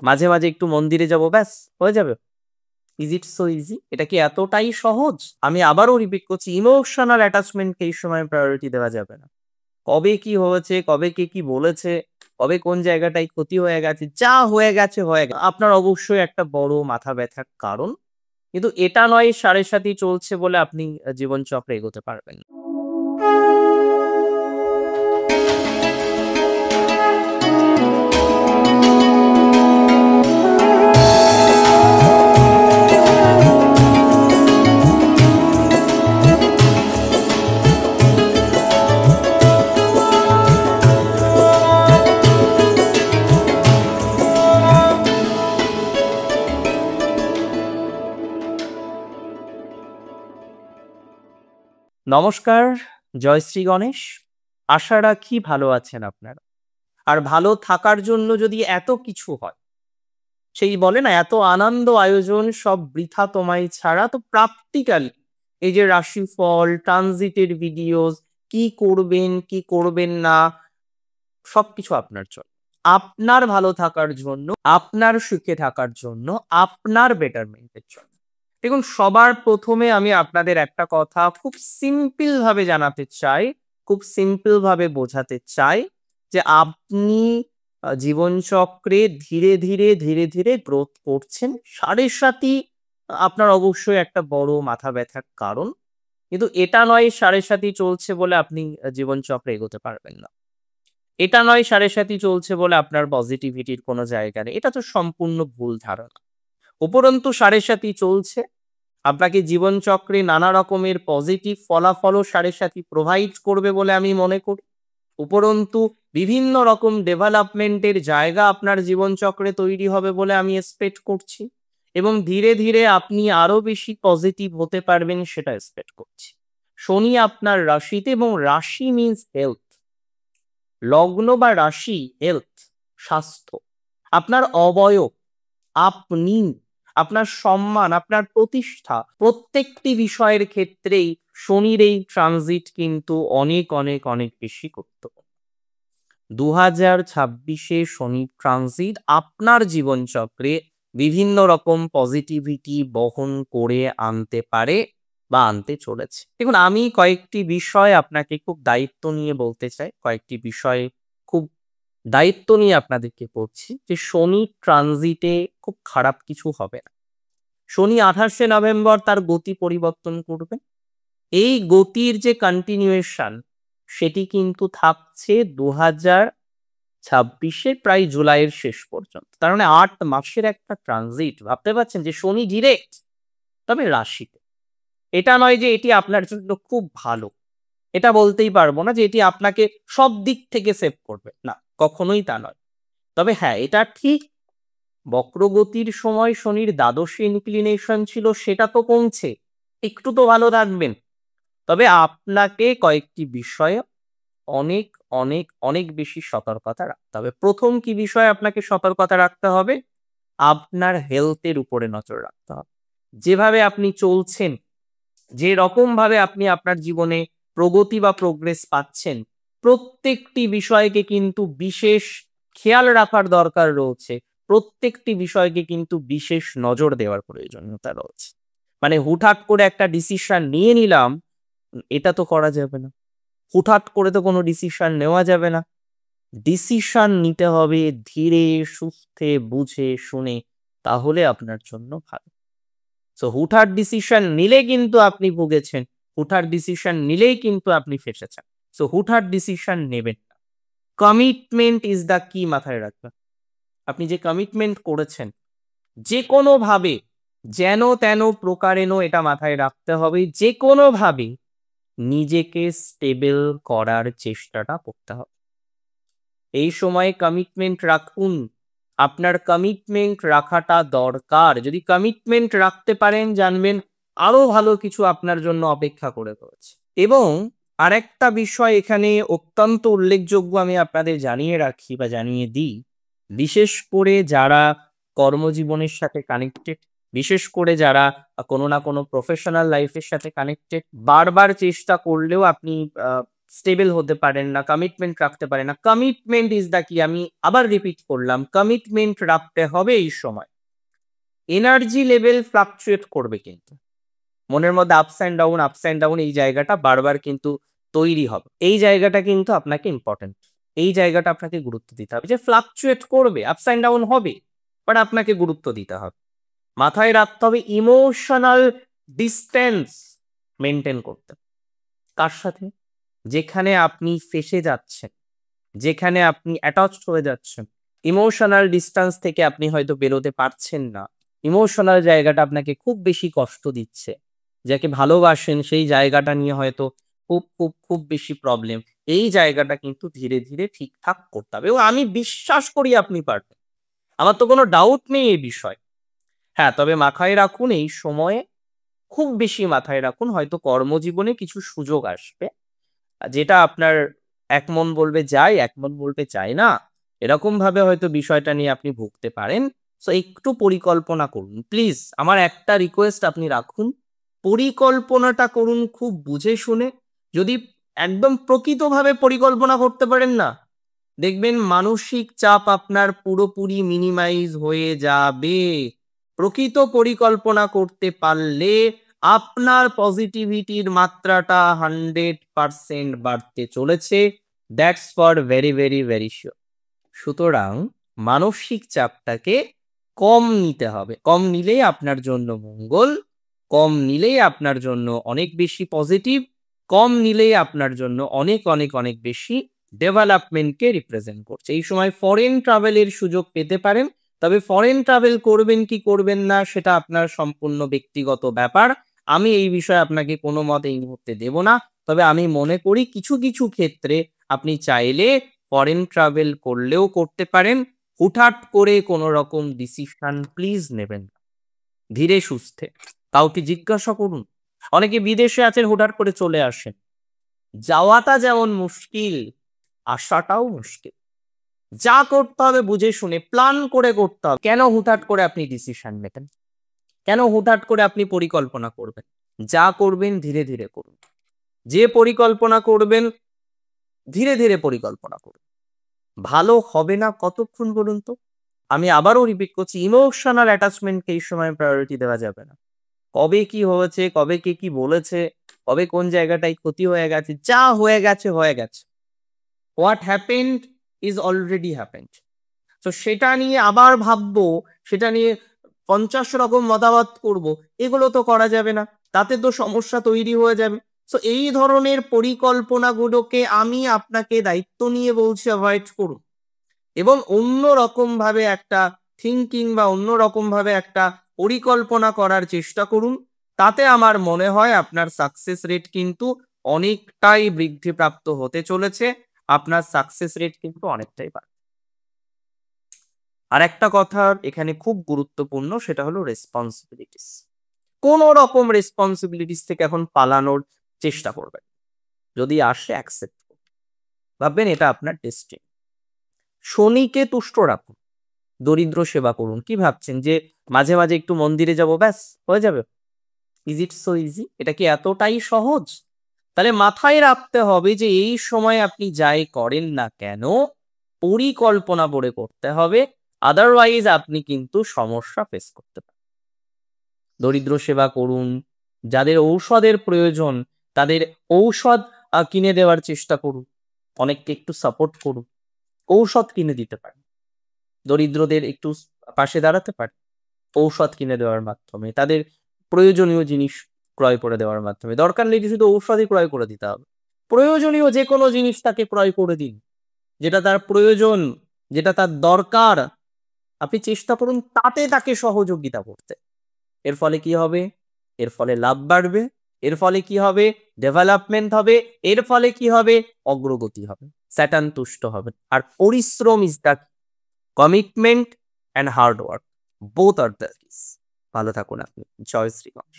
মাঝে, মাঝে একটু মন্দিরে যাবো ব্যাস হয়ে যাবে। Is it so easy? এটা কি এতটাই সহজ? আমি আবারও রিপিট করছি ইমোশনাল অ্যাটাচমেন্ট কে এই সময় প্রায়োরিটি দেওয়া যাবে না। কবে কি হয়েছে, কবে কে কি বলেছে, কবে কোন জায়গাটায় ক্ষতি হয়ে গেছে, যা হয়ে গেছে হয়ে গেছে। আপনার অবশ্যই একটা বড় মাথা ব্যাথার কারণ। কিন্তু এটা নয় সাড়ে সাথী চলছে বলে আপনি জীবনচক্রে এগোতে পারবেন না। নমস্কার, জয় শ্রী গণেশ। আশা রাখি ভালো আছেন আপনারা। আর ভালো থাকার জন্য যদি এত কিছু হয়, সেই বলে না এত আনন্দ আয়োজন সব বৃথা তোমায় ছাড়া, তো প্র্যাকটিক্যালি এই যে রাশিফল, ট্রানজিটের ভিডিওস, কি করবেন, কি করবেন না, সবকিছু আপনার জন্য। আপনার ভালো থাকার জন্য, আপনার সুখে থাকার জন্য, আপনার বেটারমেন্টের জন্য। দেখুন সবার প্রথমে আমি আপনাদের একটা কথা খুব সিম্পল ভাবে জানাতে চাই, খুব সিম্পল ভাবে বোঝাতে চাই যে আপনি জীবনচক্রে ধীরে, ধীরে, ধীরে, ধীরে গ্রোথ করছেন। সাড়ে সাথী আপনার অবশ্যই একটা বড় মাথা ব্যাথার কারণ। কিন্তু এটা নয় সাড়ে সাথী চলছে বলে আপনি জীবনচক্রে এগোতে পারবেন না। এটা নয় সাড়ে সাথী চলছে বলে আপনার পজিটিভিটির কোনো জায়গা নেই। এটা তো সম্পূর্ণ ভুল ধারণা। উপরন্তু সাড়ে সাথী চলছে। আপনাকে জীবনচক্রে নানা রকমের পজিটিভ ফলাফলও সাড়ে সাথী প্রোভাইড করবে বলে আমি মনে করি। উপরন্তু বিভিন্ন রকম ডেভেলপমেন্টের জায়গা আপনার জীবনচক্রে তৈরি হবে বলে আমি এক্সপেক্ট করছি। এবং ধীরে, ধীরে আপনি আরো বেশি পজিটিভ হতে পারবেন সেটা এক্সপেক্ট করছি। শনি আপনার রাশিতে এবং রাশি মিনস হেলথ। লগ্ন বা রাশি হেলথ, স্বাস্থ্য। আপনার অবয়ব, আপনি, আপনার সম্মান, আপনার প্রতিষ্ঠা প্রত্যেকটি বিষয়ের ক্ষেত্রেই শনির এই ট্রানজিট কিন্তু অনেক, অনেক, অনেক বেশি গুরুত্বপূর্ণ। 2026-এ শনি ট্রানজিট আপনার জীবনচক্রে বিভিন্ন রকম পজিটিভিটি বহন করে আনতে পারে বা আনতে চলেছে। দেখুন আমি কয়েকটি বিষয় আপনাকে খুব দায়িত্ব নিয়ে বলতে চাই। কয়েকটি বিষয় খুব দায়িত্ব নিয়ে আপনাদেরকে বলছি যে শনি ট্রানজিটে খুব খারাপ কিছু হবে না। শনি 28শে নভেম্বর তার গতি পরিবর্তন করবে। এই গতির যে কন্টিনিউয়েশন সেটি কিন্তু থাকছে 2026 প্রায় জুলাইয়ের শেষ পর্যন্ত। তার মানে 8 মাসের একটা ট্রানজিট। ভাবতে পারছেন যে শনি ডিরেক্ট, তবে রাশিতে। এটা নয় যে এটি আপনার জন্য খুব ভালো। এটা বলতেই পারবো না যে এটি আপনাকে সব দিক থেকে সেভ করবে। না, কখনোই তা নয়। তবে হ্যাঁ, এটা ঠিক বক্রগতির সময় শনির দ্বাদশে ইনক্লিনেশন ছিল, সেটা তো কমছে। একটু তো ভালো থাকবেন। তবে আপনাকে কয়েকটি বিষয়ে অনেক, অনেক, অনেক বেশি সতর্কতা রাখতে হবে। প্রথম কি বিষয়ে আপনাকে সতর্কতা রাখতে হবে? আপনার হেলথের উপরে নজর রাখতে হবে। যেভাবে আপনি চলছেন, যে রকমভাবে আপনি আপনার জীবনে প্রগতি বা প্রোগ্রেস পাচ্ছেন, প্রত্যেকটি বিষয়কে কিন্তু বিশেষ খেয়াল রাখার দরকার রয়েছে। প্রত্যেকটি বিষয়কে কিন্তু বিশেষ নজর দেওয়ার প্রয়োজনীয়তা রয়েছে। মানে হুটহাট করে একটা ডিসিশন নিয়ে নিলাম, এটা তো করা যাবে না। হুটহাট করে তো কোনো ডিসিশন নেওয়া যাবে না। ডিসিশন নিতে হবে ধীরে সুস্থে বুঝে শুনে, তাহলে আপনার জন্য ভালো। সো হুটহাট ডিসিশন নিলে কিন্তু আপনি ভুগেছেন। হুটহাট ডিসিশন নিলেই কিন্তু আপনি ফেঁসেছেন। সো হুটহাট ডিসিশন নেবেন না। কমিটমেন্ট ইজ দ্য কি, মাথায় রাখবেন। আপনি যে কমিটমেন্ট করেছেন যেকোনোভাবে, যেন তেন প্রকারেণ, এটা মাথায় রাখতে হবে, যেকোনোভাবে নিজেকে স্টেবল করার চেষ্টাটা করতে হবে। এই সময়ে কমিটমেন্ট রাখুন। আপনার কমিটমেন্ট রাখাটা দরকার। যদি কমিটমেন্ট রাখতে পারেন জানবেন আরো ভালো কিছু আপনার জন্য অপেক্ষা করে রয়েছে। এবং আরেকটা বিষয় এখানে অত্যন্ত উল্লেখযোগ্য আমি আপনাদের জানিয়ে রাখি বা জানিয়ে দিই, বিশেষ করে যারা কর্মজীবনের সাথে কানেক্টেড, বিশেষ করে যারা কোনো না কোনো প্রফেশনাল লাইফের সাথে কানেক্টেড, বারবার চেষ্টা করলেও আপনি স্টেবল হতে পারেন না, কমিটমেন্ট রাখতে পারেন না। কমিটমেন্ট ইজ দ্য কি, আমি আবার রিপিট করলাম, কমিটমেন্ট রাখতে হবে এই সময়। এনার্জি লেভেল ফ্লাকচুয়েট করবে কিন্তু। মনের মধ্যে আপস অ্যান্ড ডাউন এই জায়গাটা বারবার কিন্তু তৈরি হবে। এই জায়গাটা কিন্তু আপনাকে ইম্পর্টেন্ট। এই জায়গাটা আপনাকে গুরুত্ব দিতে হবে যে ফ্লাকচুয়েট করবে, আপস অ্যান্ড ডাউন হবে, বাট আপনাকে গুরুত্ব দিতে হবে। মাথায় রাখতে হবে ইমোশনাল ডিসটেন্স মেনটেন করতে। কার সাথে? যেখানে আপনি ফেঁসে যাচ্ছেন, যেখানে আপনি অ্যাটাচড হয়ে যাচ্ছেন, ইমোশনাল ডিসট্যান্স থেকে আপনি হয়তো বেরোতে পারছেন না। ইমোশনাল জায়গাটা আপনাকে খুব বেশি কষ্ট দিচ্ছে। যাকে ভালোবাসেন সেই জায়গাটা নিয়ে হয়তো খুব বেশি প্রবলেম। এই জায়গাটা কিন্তু ধীরে, ধীরে ঠিকঠাক করতে হবে এবং আমি বিশ্বাস করি আপনি পারবেন। আমার তো কোনো ডাউট নেই এই বিষয়ে। হ্যাঁ, তবে মাথায় রাখুন এই সময়ে খুব বেশি মাথায় রাখুন হয়তো কর্মজীবনে কিছু সুযোগ আসবে। যেটা আপনার এক মন বলবে যাই, এক মন বলবে চাই না। এরকমভাবে হয়তো বিষয়টা নিয়ে আপনি ভুগতে পারেন। সো একটু পরিকল্পনা করুন। প্লিজ আমার একটা রিকোয়েস্ট আপনি রাখুন। পরিকল্পনাটা করুন খুব বুঝে শুনে। যদি একদম প্রকৃতভাবে পরিকল্পনা করতে পারেন না, দেখবেন মানসিক চাপ আপনার পুরোপুরি মিনিমাইজ হয়ে যাবে। প্রকৃত পরিকল্পনা করতে পারলে আপনার পজিটিভিটির মাত্রাটা 100% বাড়তে চলেছে। That's for very, very, very sure. সুতরাং মানসিক চাপটাকে কম নিতে হবে। কম নিলেই আপনার জন্য মঙ্গল, কম নিলেই আপনার জন্য অনেক বেশি পজিটিভ, কম নিলেই আপনার জন্য অনেক, অনেক, অনেক বেশি ডেভেলপমেন্টকে রিপ্রেজেন্ট করছে। এই সময় ফরেন ট্রাভেলের সুযোগ পেতে পারেন। তবে ফরেন ট্রাভেল করবেন কি করবেন না সেটা আপনার সম্পূর্ণ ব্যক্তিগত ব্যাপার। আমি এই বিষয়ে আপনাকে কোনো মতে এই মুহূর্তে দেব না। তবে আমি মনে করি কিছু, কিছু ক্ষেত্রে আপনি চাইলে ফরেন ট্রাভেল করলেও করতে পারেন। হুটহাট করে কোনো রকম ডিসিশন প্লিজ নেবেন না। ধীরে সুস্থে কাউকে জিজ্ঞাসা করুন। অনেকে বিদেশে আছেন হুটহাট করে চলে আসেন। যাওয়াটা যেমন মুশকিল, আসাটাও মুশকিল। যা করতে হবে বুঝে শুনে প্ল্যান করে করতে হবে। কেন হুটহাট করে আপনি ডিসিশন নেবেন? কেন হুটহাট করে আপনি পরিকল্পনা করবেন? যা করবেন ধীরে, ধীরে করুন। যে পরিকল্পনা করবেন ধীরে, ধীরে পরিকল্পনা করুন। ভালো হবে না কতক্ষণ বলুন তো? আমি আবারও রিপিট করছি, ইমোশনাল অ্যাটাচমেন্টকে এই সময় প্রায়োরিটি দেওয়া যাবে না। কবে কি হয়েছে, কবে কে কি বলেছে, কবে কোন জায়গাটায় ক্ষতি হয়ে গেছে, যা হয়ে গেছে, হয়ে গেছে। What happened is already happened. তো সেটা নিয়ে আবার ভাববো, সেটা নিয়ে ৫০ রকম মতামত করব, এগুলো তো করা যাবে না। তাতে তো সমস্যা তৈরি হয়ে যাবে। সো এই ধরনের পরিকল্পনাগুলোকে আমি আপনাকে দায়িত্ব নিয়ে বলছি অ্যাভয়েড করুন। এবং অন্যরকমভাবে একটা থিংকিং বা অন্যরকমভাবে একটা পরিকল্পনা করার চেষ্টা করুন। তাতে আমার মনে হয় আপনার সাকসেস রেট কিন্তু অনেকটাই বৃদ্ধিপ্রাপ্ত হতে চলেছে। আপনার সাকসেস রেট কিন্তু অনেকটাই বাড়বে। আর একটা কথা এখানে খুব গুরুত্বপূর্ণ, সেটা হলো রেসপন্সিবিলিটিস। কোন রকম রেসপন্সিবিলিটিস থেকে এখন পালানোর চেষ্টা করবেন। যদি আসে অ্যাকসেপ্ট করুন। ভাববেন এটা আপনার ডেস্টিনি। শনিকে তুষ্ট রাখুন। দরিদ্র সেবা করুন। কি ভাবছেন যে মাঝে, মাঝে একটু মন্দিরে যাব ব্যাস হয়ে যাবে? Is it so easy? এটা কি এতটাই সহজ? তাহলে মাথায় রাখতে হবে যে এই সময় আপনি যাই করেন না কেন পরিকল্পনা করে করতে হবে। আদারওয়াইজ আপনি কিন্তু সমস্যা ফেস করতে পারেন। দরিদ্র সেবা করুন। যাদের ঔষধের প্রয়োজন তাদের ঔষধ কিনে দেওয়ার চেষ্টা করুন। অনেককে একটু সাপোর্ট করুন। ঔষধ কিনে দিতে পারেন। দরিদ্রদের একটু পাশে দাঁড়াতে পারেন ঔষধ কিনে দেওয়ার মাধ্যমে, তাদের প্রয়োজনীয় জিনিস ক্রয় করে দেওয়ার মাধ্যমে। দরকার নেই যে শুধু ঔষধই ক্রয় করে দিতে হবে। প্রয়োজনীয় যে কোনো জিনিস তাকে ক্রয় করে দিন। যেটা তার প্রয়োজন, যেটা তার দরকার, আপনি চেষ্টা করুন তাতে তাকে সহযোগিতা করতে। এর ফলে কি হবে? এর ফলে লাভ বাড়বে। এর ফলে কি হবে? ডেভেলপমেন্ট হবে। এর ফলে কি হবে? অগ্রগতি হবে। স্যাটার্ন তুষ্ট হবে। আর পরিশ্রম is the commitment and hard work, both are the kiss. ভালো থাকুন আপনি। জয় শ্রী গণেশ।